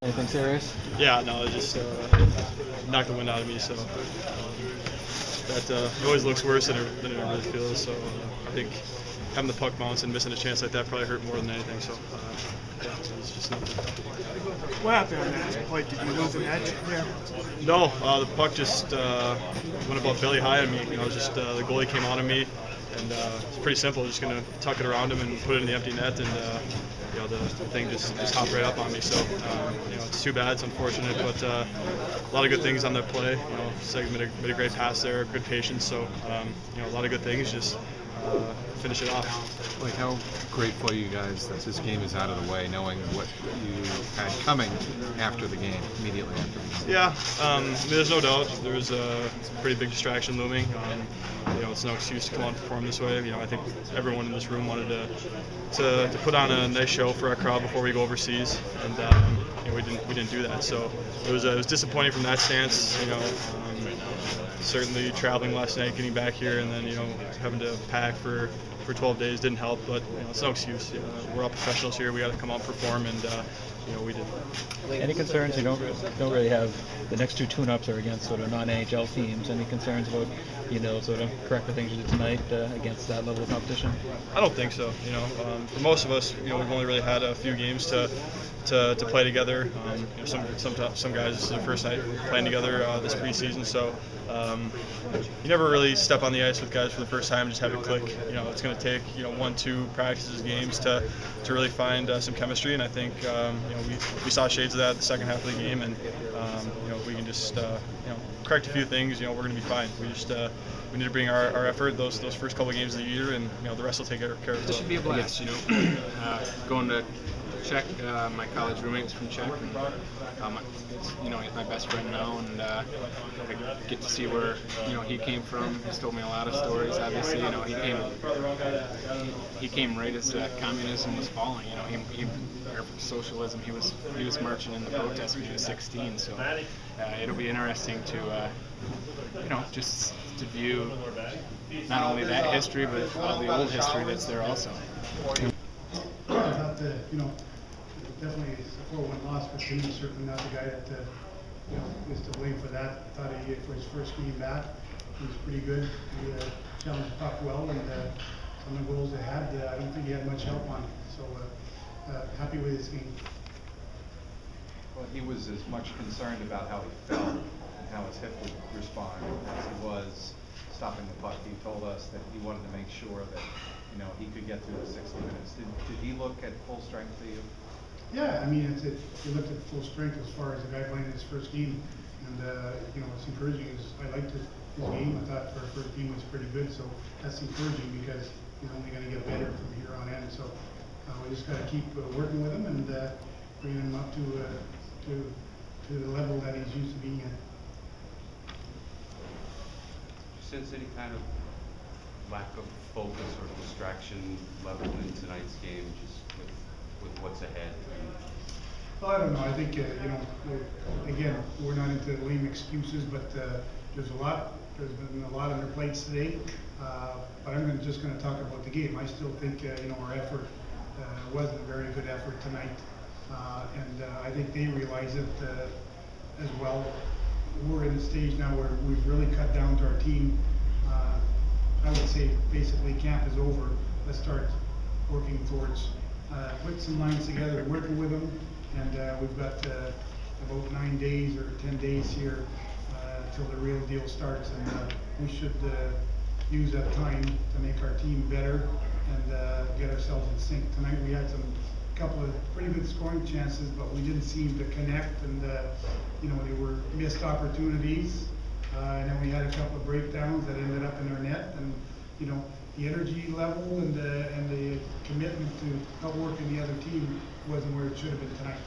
Anything serious? Yeah, no, it just knocked the wind out of me. So that it always looks worse than it really feels. So I think having the puck bounce and missing a chance like that probably hurt more than anything. So yeah, it's just nothing. What happened on that play? Did you lose an edge there? No, the puck just went about belly high on me. Just the goalie came on me, and it's pretty simple. Just gonna tuck it around him and put it in the empty net, and the thing just hopped right up on me. So it's too bad. It's unfortunate, but a lot of good things on that play. Seg made a great pass there, good patience. So a lot of good things. Just finish it off. Like, how grateful are you guys that this game is out of the way, knowing what you had coming after the game, immediately after the game? Yeah, there's no doubt there was a pretty big distraction looming. It's no excuse to come out and perform this way. I think everyone in this room wanted to put on a nice show for our crowd before we go overseas, and we didn't do that. So it was disappointing from that stance. Certainly traveling last night, getting back here, and then having to pack for 12 days didn't help. But it's no excuse. We're all professionals here. We got to come out and perform, and we did. Any concerns? You don't really have the next two tune-ups are against sort of non-NHL teams. Any concerns about sort of correct the things you did tonight against that level of competition? I don't think so. For most of us, we've only really had a few games to play together. Some guys, this is their first night playing together this preseason, so you never really step on the ice with guys for the first time and just have it click. It's going to take 1-2 practices, games to really find some chemistry, and I think we saw shades of that in the second half of the game, and if we can just correct a few things, we're going to be fine. We need to bring our effort those first couple of games of the year, and the rest will take care of itself. This should be a blast, going to Czech. My college roommate's from Czech, and he's my best friend now, and I get to see where he came from. He's told me a lot of stories. Obviously, he came right as communism was falling. Or socialism. He was marching in the protests when he was 16. So it'll be interesting to just to view not only that history but all the old history that's there also. Definitely a 4-1 loss, but he's certainly not the guy that is to blame for that. I thought for his first game back, he was pretty good. He challenged the puck well, and some of the goals they had, I don't think he had much help on it. So happy with his game. Well, he was as much concerned about how he felt and how his hip would respond as he was stopping the puck. He told us that he wanted to make sure that he could get through the 60 minutes. Did he look at full strength to you? Yeah, I mean, he looked at full strength as far as the guy playing his first game, and it's encouraging. I liked his game. I thought for a first game was pretty good, so that's encouraging because he's only going to get better from here on in. So we just got to keep working with him and bringing him up to the level that he's used to being at. Sense any kind of lack of focus or distraction level in tonight's game, just with what's ahead? Well, I don't know. I think again, we're not into lame excuses, but there's been a lot on their plates today. But I'm just going to talk about the game. I still think our effort wasn't a very good effort tonight, and I think they realize it as well. We're in a stage now where we've really cut down to our team. I would say basically camp is over. Let's start working towards put some lines together, working with them, and we've got about 9 days or 10 days here till the real deal starts, and we should use that time to make our team better and get ourselves in sync. Tonight we had a couple of pretty good scoring chances, but we didn't seem to connect, and they were missed opportunities, and then we had a couple of breakdowns that ended up in our net, and the energy level and the commitment to outworking the other team wasn't where it should have been tonight.